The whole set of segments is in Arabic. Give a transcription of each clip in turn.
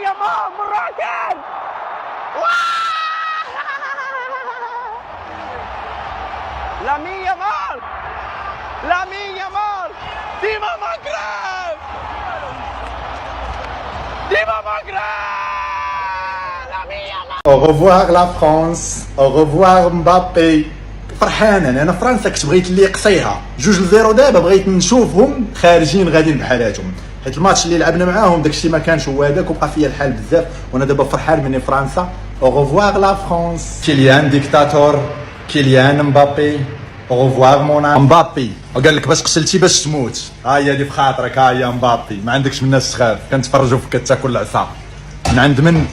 يامال من راكان. لامين يامال، لامين يامال، ديما مغرب، ديما مغرب، لامين يامال. Au revoir la France, au revoir Mbappé. فرحان انا فرنسا كنت بغيت اللي يقصيها 2-0 دابا بغيت نشوفهم خارجين غاديين بحالاتهم حيت الماتش اللي لعبنا معاهم داكشي ما كانش هو هذاك وبقى فيا الحال بزاف وانا دابا فرحان مني فرنسا. au revoir la France. كيليان ديكتاتور، كيليان مبابي، au revoir مون مبابي. وقال لك باش قتلتي باش تموت، ها هي اللي في خاطرك، ها هي مبابي، ما عندكش من الناس تخاف، كنتفرجوا فيك كتاكل العصا من عند من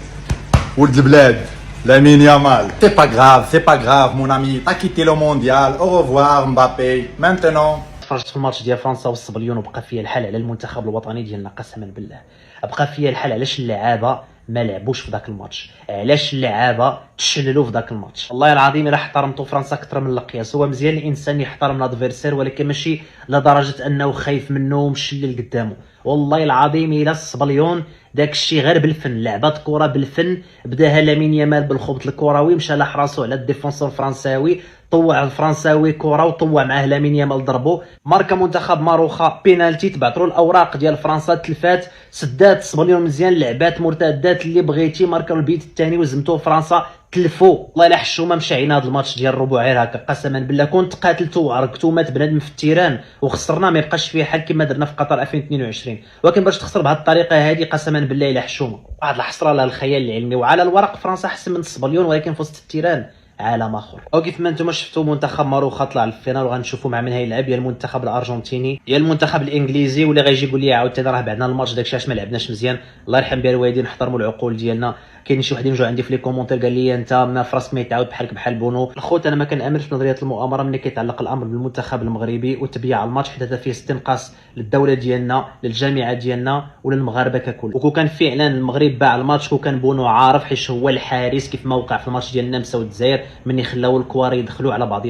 ولد البلاد لامين يامال. C'est pas grave mon ami, t'as quitté le mondial, au revoir Mbappé. Maintenant تفرجت في الماتش ديال فرنسا والصبليون وبقى فيا الحال على المنتخب الوطني ديالنا قسما بالله. بقى فيا الحال علاش اللعابه ما لعبوش في ذاك الماتش، علاش اللعابه تشللوا في ذاك الماتش. والله العظيم الا احترمتوا فرنسا اكثر من القياس. هو مزيان الانسان يحترم الادفيرسير ولكن ماشي لدرجه انه خايف منه ومشلل قدامه. والله العظيم الا الصبليون داك الشيء غير بالفن، لعبات كره بالفن، بداها لامين يامال بالخبط الكروي، مشى لاح راسو على الديفونسور الفرنساوي، طوع الفرنساوي كره وطوع معاه لامين يامال ضربو، ماركا منتخب ماروخا بينالتي، تبعتوا الاوراق ديال فرنسا تلفات، سدات صبليون مزيان، لعبات مرتدات اللي بغيتي، ماركا البيت الثاني وزمتوه فرنسا تلفوا. والله الا حشومه مشى هذا الماتش ديال الربع غير هكا قسما بالله. كنت قاتلتو وعرقتو مات بنادم في التيران وخسرنا ما يبقاش فيه حل كما درنا في قطر 2022. ولكن باش تخسر بهذه الطريقه هذه قسما بالله الا حشومه. واحد الحسره على الخيال العلمي. وعلى الورق فرنسا احسن من الصبليون ولكن في وسط التيران عالم اخر. وكيف ما انتم شفتوا منتخب ماروخا طلع للفينال وغنشوفوا مع من هيلعب، يا المنتخب الارجنتيني يا المنتخب الانجليزي. واللي غيجي يقول لي عاوتاني راه بعدنا الماتش داكشي علاش ما لعبناش مزيان، الله يرحم بها الوالدين، نحترموا العقول ديالنا. كاين شي وحدين جاو عندي في لي كومونتير قال لي انت ما فراسك ما يتعاود بحالك بحال بونو. الخوت انا ما كنامنش بنظريه المؤامره ملي كيتعلق الامر بالمنتخب المغربي وتبيع الماتش، حيت هذا فيه استنقاص للدوله ديالنا، للجامعه ديالنا وللمغاربه ككل. وكون كان فعلا المغرب باع الماتش وكان بونو عارف حيت هو الحارس كيف ما وقع في الماتش ديال النمسا والجزائر ملي خلاو الكواري يدخلوا على بعضهم.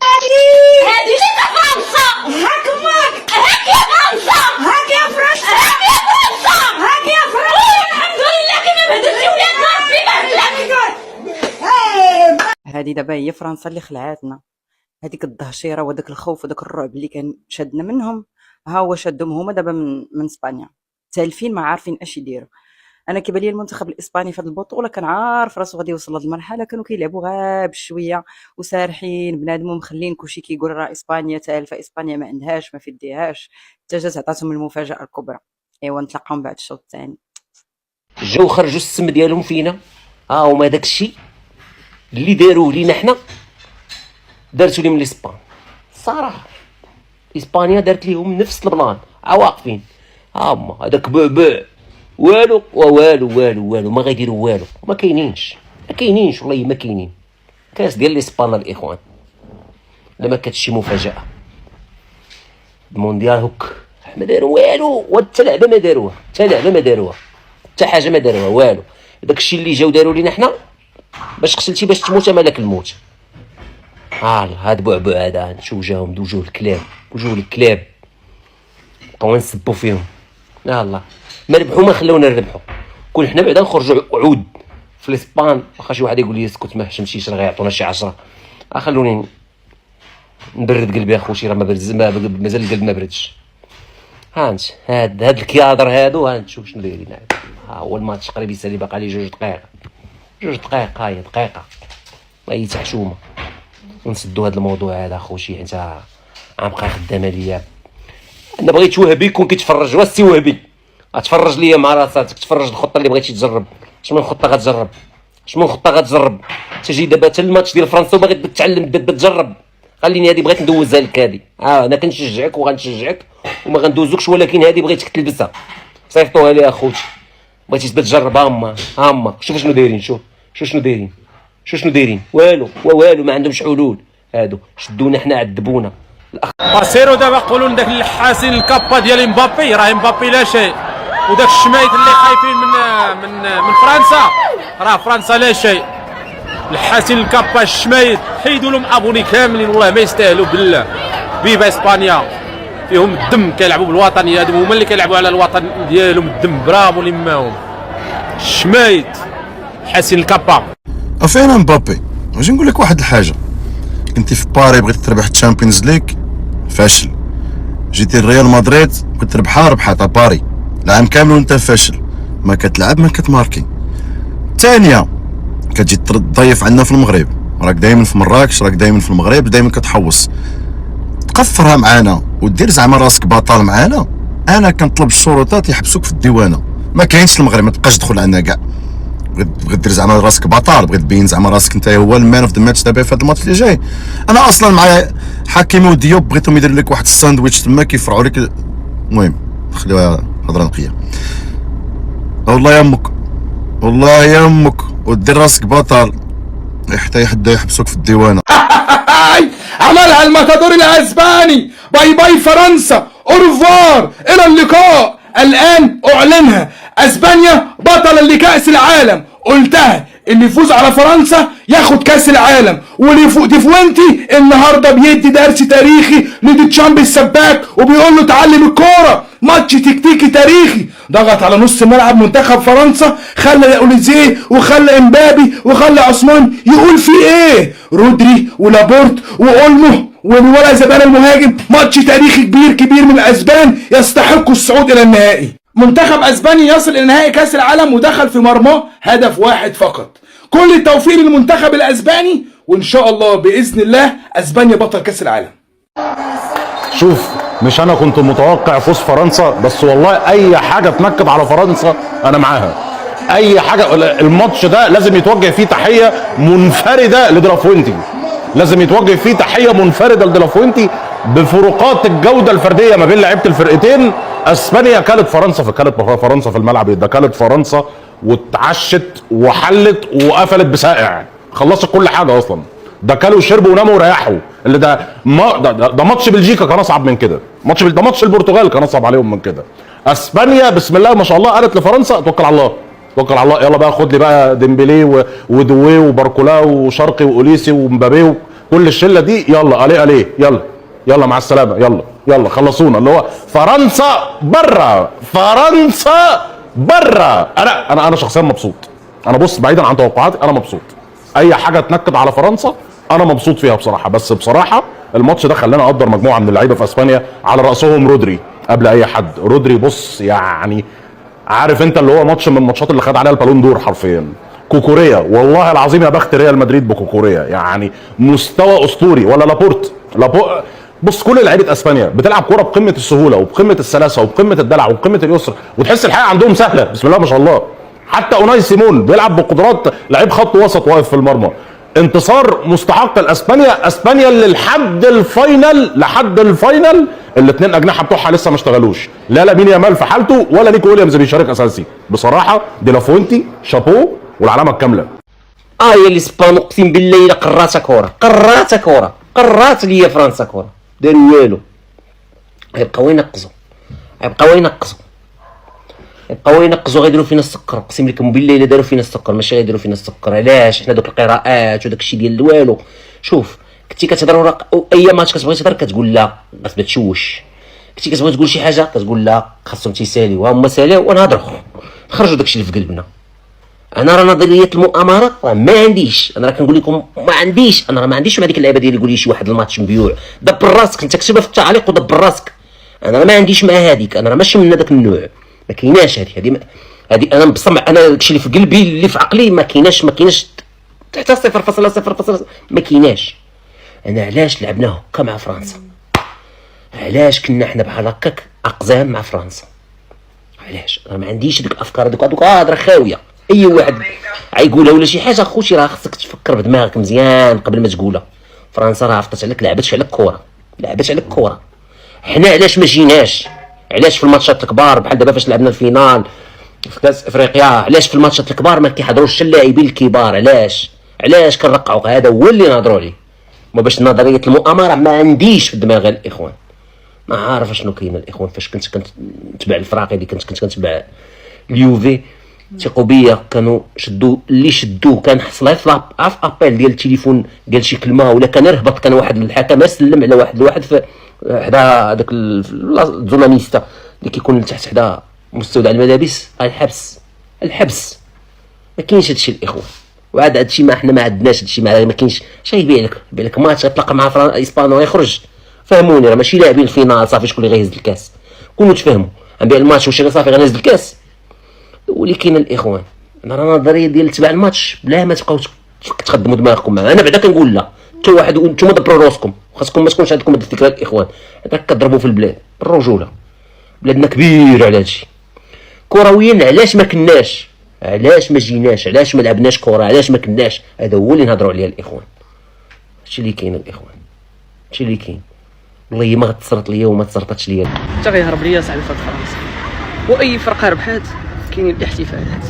هادي فرنسا هاك ماك هاك يا فرنسا هاك يا فرنسا هاك يا فرنسا هاك يا فرنسا. الحمد لله كما بهدلتي ولاد ربي هادي دابا هي فرنسا اللي خلعاتنا. هذيك الدهشيره وداك الخوف وداك الرعب اللي كان شادنا منهم ها هو شادهم هما دابا من اسبانيا تالفين ما عارفين اش يديروا. انا كيبان لي المنتخب الاسباني في هذه البطوله كان عارف راسو غادي يوصل لهاد المرحله، كانوا كيلعبوا غاب شويه وسارحين بنادم ومخلين كلشي كيقول راه اسبانيا تالفه، اسبانيا ما عندهاش ما فيديهاش، حتى جات عطاتهم المفاجاه الكبرى. ايوا نتلاقاو من بعد الشوط الثاني. جاو خرجوا السم ديالهم فينا، ها هما داك الشيء اللي داروه لينا حنا دارتو لي من الاسبان. الصراحه اسبانيا دارت ليهم نفس البلان، عواقفين ها هما هذاك بوع والو والو والو والو ما غيديروا والو، ما كاينينش والله ما كاينين. كاس ديال الاسبان الاخوان لما كانت شي مفاجاه المونديال هوك ما داروا والو، وحتى لعبه ما داروها، حتى حاجه ما داروها والو. داك الشيء اللي جاو داروا لينا حنا باش قتلتي باش تموت مالك الموت. هاد بعبع هذا نشوف جاهم وجوه الكلاب بقاو نسبوا فيهم. الله ما ربحوا ما خلونا نربحوا، كون حنا بعدا نخرجوا عود في الاسبان. واخا شي واحد يقول لي اسكت ما حشمتيش راه غيعطونا شي 10، خلوني نبرد قلبي اخوتي، راه مازال القلب ما بردش. انت هاد الكيادر هادو نشوف شنو دايرين. ها هو الماتش قريب يسالي، باقي ليه 2 دقائق هاي دقيقه ما يتحشومه ونسدوا هذا الموضوع هذا اخوتي، حيت غنبقى خدام عليا. انا بغيت وهبي يكون كيتفرج، واسي وهبي اتفرج ليا مع راساتك، تفرج الخطه اللي بغيتي تجرب. شنو الخطه غتجرب؟ تجي دابا حتى الماتش ديال فرنسا وباغي تتعلم دابا تجرب. خليني هذه بغيت ندوزها لك هذه. انا كنشجعك وغنشجعك وما غندوزوكش، ولكن هذه بغيتك تلبسها، صيفطوها لي اخوتي. بغيتي تجرب هما شوف شنو دايرين، شوف شنو دايرين والو ما عندهمش حلول. هادو شدونا حنا عذبونا. سيرو دابا قولوا لنا داك الحاسين الكابا ديال مبابي، راه مبابي لا شيء، وداك الشمايت اللي خايفين من فرنسا، راه فرنسا لا شيء. الحاسين الكابا الشمايت حيدوا لهم ابوني كاملين، والله ما يستاهلوا بالله. فيفا اسبانيا فيهم الدم، كيلعبوا بالوطنيه، هادو هما اللي كيلعبوا على الوطن ديالهم الدم. برافو لماهم. الشمايت حسين الكابا. فين مبابي؟ واش نقول لك واحد الحاجه، كنتي في باري بغيت تربح الشامبيونز ليغ فاشل، جيتي الريال مدريد بغيت تربحها ربحها تاع باري، العام كامل وانت فاشل، ما كتلعب ما كتماركي. ثانيه كتجي تضيف عندنا في المغرب، راك دائما في مراكش، راك دائما في المغرب، دائما كتحوص، تقفرها معانا ودير زعما راسك بطل معانا. انا كنطلب الشروطات يحبسوك في الديوانه، ما كاينش في المغرب، ما تبقاش تدخل عندنا كاع. بغيت دير زعما راسك بطل، بغيت تبين زعما راسك انت هو المان اوف ذا ماتش دابا في هذا الماتش اللي جاي. انا اصلا مع حكيمي وديوب بغيتهم يديروا لك واحد الساندويتش تما كيفرعوا لك. المهم خليوها هضره نقيه. والله يمك، والله يمك، ودير راسك بطل حتى يحدوا يحبسوك في الديوانه. عملها الماتادور الاسباني. باي باي فرنسا، اورفوار، الى اللقاء. الان اعلنها، اسبانيا بطلا لكاس العالم. قلتها، اللي يفوز على فرنسا ياخد كاس العالم، واللي يفوق ديفوينتي النهارده بيدي درس تاريخي لديتشامب السباك وبيقول له اتعلم الكوره. ماتش تكتيكي تاريخي، ضغط على نص ملعب منتخب فرنسا، خلى اوليزيه وخلى امبابي وخلى عثمان يقول في ايه، رودري ولابورت واولمو ولا زباله المهاجم. ماتش تاريخي كبير من الاسبان يستحقوا الصعود الى النهائي. منتخب اسبانيا يصل الى نهائي كاس العالم ودخل في مرماه هدف واحد فقط. كل التوفيق للمنتخب الاسباني، وان شاء الله باذن الله اسبانيا بطل كاس العالم. شوف، مش انا كنت متوقع فوز فرنسا، بس والله اي حاجه تنكد على فرنسا انا معاها. اي حاجه، الماتش ده لازم يتوجه فيه تحيه منفرده لدرافوينتي، لازم يتوجه فيه تحيه منفرده لدرافوينتي بفروقات الجوده الفرديه ما بين لعيبه الفرقتين. اسبانيا كلت فرنسا في الملعب، ده كلت فرنسا واتعشت وحلت وقفلت بسائع، خلصت كل حاجه اصلا. ده كلوا وشربوا وناموا وريحوا. اللي ده ماتش بلجيكا كان اصعب من كده، ده ماتش البرتغال كان اصعب عليهم من كده. اسبانيا بسم الله ما شاء الله قالت لفرنسا توكل على الله، توكل على الله، يلا بقى خد لي بقى ديمبلي ودوي وباركولا وشرقي واوليسي ومبابي وكل الشله دي، يلا عليه يلا مع السلامه، يلا خلصونا. اللي هو فرنسا بره، فرنسا بره. انا شخصيا مبسوط. انا بص، بعيدا عن توقعاتي انا مبسوط. اي حاجه تنكد على فرنسا انا مبسوط فيها بصراحه. بس بصراحه الماتش ده خلانا اقدر مجموعه من اللعيبه في اسبانيا، على راسهم رودري قبل اي حد. رودري بص يعني، عارف انت اللي هو ماتش من الماتشات اللي خد عليها البالون دور حرفيا. كوكوريا، والله العظيم يا بخت ريال مدريد بكوكوريا، يعني مستوى اسطوري. ولا لابورت بص، كل لعيبه اسبانيا بتلعب كوره بقمه السهوله وبقمه السلاسه وبقمه الدلع وبقمه اليسر، وتحس الحقيقه عندهم سهله بسم الله ما شاء الله. حتى اوناي سيمون بيلعب بقدرات لعيب خط وسط واقف في المرمى. انتصار مستحق لاسبانيا. اسبانيا اللي لحد الفاينل الاثنين اجنحه بتوعها لسه ما اشتغلوش، لا لامين يامال في حالته ولا نيكو ويليامز بيشارك اساسي. بصراحه دي لافوينتي شابو والعلامه الكامله. يا الاسبان اقسم بالله الا قرات لي فرنسا كوره، داروا والو. يبقاو ينقصوا غيديروا فينا السكر. اقسم لكم بالله الا داروا فينا السكر، ماشي غيديروا فينا السكر. علاش؟ حنا دوك القراءات وداك الشيء ديال والو. شوف، كنتي كتهضر اي ماتش كتبغي تهضر كتقول لا خاص تشوش، كنتي كتبغي تقول شي حاجه كتقول لا خاصهم تيساليو، هما سالاو ونهضروا نخرجوا داكشي اللي في قلبنا. انا راه نظريه المؤامره راه ما عنديش. انا راه كنقول لكم ما عنديش مع ديك اللعيبه ديال يقول لي شي واحد الماتش مبيوع. دبر راسك، انت كتبها في التعليق ودبر راسك. انا راه ما عنديش مع هذيك، انا راه ماشي من هذاك النوع، ما كايناش هذه انا بصمع. انا داكشي اللي في قلبي اللي في عقلي ما كايناش حتى 0.0 ما كايناش. انا علاش لعبنا هكا مع فرنسا؟ علاش كنا حنا بحال هكاك اقزام مع فرنسا؟ علاش؟ انا ما عنديش ديك الافكار هذوك هضره خاويه. اي واحد غايقولها ولا شي حاجه خوتي راه خصك تفكر بدماغك مزيان قبل ما تقولها. فرنسا راه عرفت عليك، لعبتش عليك كوره. حنا علاش ما جيناش؟ علاش في الماتشات الكبار بحال دابا فاش لعبنا الفينال في كاس افريقيا، علاش في الماتشات الكبار ما كيحضروش حتى اللاعبين الكبار؟ علاش كنرقعوا؟ هذا هو اللي نهضروا عليه. ما باش نظريه المؤامره ما عنديش في الدماغ الاخوان. ما عارف شنو كاين الاخوان. فاش كنت كنتبع الفراقي اللي كنت كنتبع اليوفي، ثقوا بيا كانوا شدوه كان حصل في ابيل ديال التليفون قال شي كلمه ولا كان رهبط، كان واحد الحكم سلم على واحد في حدا داك الزوناميستا اللي كيكون تحت حدا مستودع الملابس. الحبس ما كاينش هادشي الاخوان. وعاد هادشي ما حنا ما عندناش هادشي، ما كاينش. اش يبيع لك ماتش غتلاقى مع اسبانيا ويخرج. فهموني، راه ماشي لاعبين الفينال صافي شكون اللي غيهز الكاس. كونوا تفهموا غنبيع الماتش واش صافي غنهز الكاس. ولكن الاخوان انا راه نظريه ديال تبع الماتش بلا ما تبقاو تقدموا دماغكم معاه. انا بعدا كنقول لا، حتى واحد نتوما دبروا راسكم، خاصكم ما تكونش عندكم هاد الفكره الاخوان. هذاك كضربوا في البلاد بالرجوله. بلادنا كبير على هادشي. كرويا علاش ما كناش، علاش ما جيناش، علاش ما لعبناش كره، علاش ما كناش، هذا هو اللي نهضروا عليه الاخوان. هادشي اللي كاين الاخوان، هادشي اللي كاين. والله ما غتصرت ليا وما تصرتش ليا. حتى غيهرب ليا صاحبي فهاد فرنسا. واي فرقه ربحات كاينين الاحتفالات.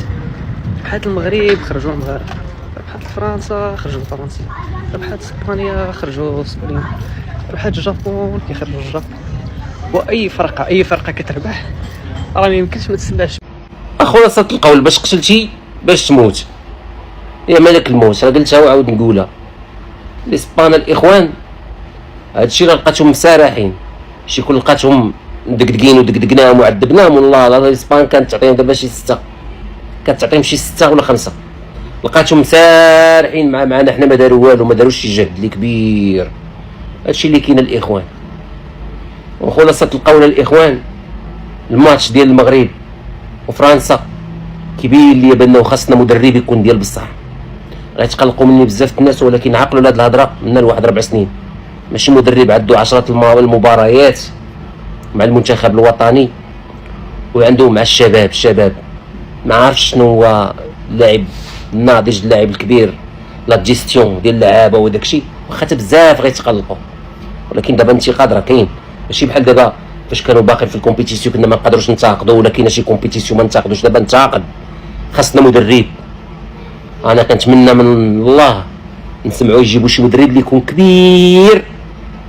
ربحات المغرب خرجوا المغاربه، ربحات فرنسا خرجوا الفرنسيين، ربحات اسبانيا خرجوا الاسبانيين، ربحات الجابون كيخرجوا الجابون. واي فرقه كتربح راه ما يمكنش ما تسلاش. خلاصة القول باش قتلتي باش تموت يا ملك الموت. راه قلتها وعاود نقولها. الاسبان الاخوان هادشي راه لقاتهم مسارحين، شي كل لقاتهم مدقدقين ودقدقناهم وعذبناهم. والله الاسبان كانت تعطيهم دابا شي 6، كانت تعطيهم شي 6 ولا 5. لقاتهم مسارحين معنا حنا، ما داروا والو، ما داروش شي جهد اللي كبير. هادشي اللي كاين الاخوان. وخلاصة القول الاخوان، الماتش ديال المغرب وفرنسا كيبين لي بانه خاصنا مدرب يكون ديال بصح. غيتقلقوا مني بزاف الناس، ولكن عقلوا لهاد الهضره من لواحد 4 سنين. ماشي مدرب عنده 10 المباريات مع المنتخب الوطني وعنده مع الشباب ما عارفش شنو هو اللاعب الناضج، اللاعب الكبير، لا جيستيون ديال اللعابه وداكشي. واخا بزاف غيتقلقوا، ولكن دابا انتقاد راه كاين. ماشي بحال دابا فاش كانوا باقيين في الكومبيتيسيون كنا ما نقدروش نتاقدوا، ولا كاينه شي كومبيتيسيون ما نتاقدوش. دابا نتاقد، خاصنا مدرب. انا كنتمنى من الله نسمعوا يجيبوا شي مدرب اللي يكون كبير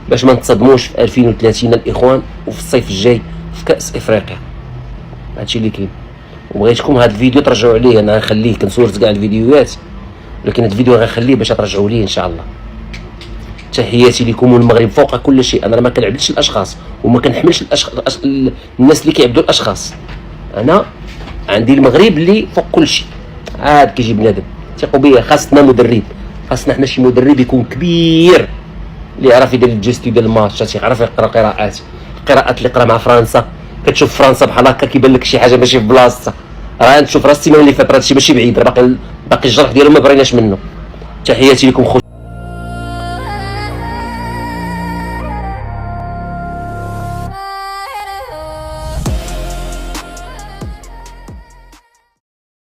باش ما نتصدموش في 2030 الاخوان، وفي الصيف الجاي في كاس افريقيا. هادشي اللي كاين. وبغيتكم هذا الفيديو ترجعوا ليه، انا غنخليه، كنصورت كاع الفيديوهات، ولكن هذا الفيديو غنخليه باش ترجعوا ليه ان شاء الله. تحياتي لكم، والمغرب فوق كل شيء. انا ما كنعبدش الاشخاص وما كنحملش الناس اللي كيعبدوا الاشخاص. انا عندي المغرب اللي فوق كل شيء، عاد كيجي بنادم. ثقوا بيا، خاصنا مدرب، خاصنا حنا شي مدرب يكون كبير اللي يعرف يدير الجيستي ديال الماتشات، يعرف يقرا القراءات اللي قرا مع فرنسا. كتشوف فرنسا بحال هكا كيبان لك شي حاجه ماشي في بلاصتها. راه نشوف راه السيمانه اللي فاتت هادشي ماشي بعيد، راه باقي الجرح ديالو ما بريناش منه. تحياتي لكم خوتي.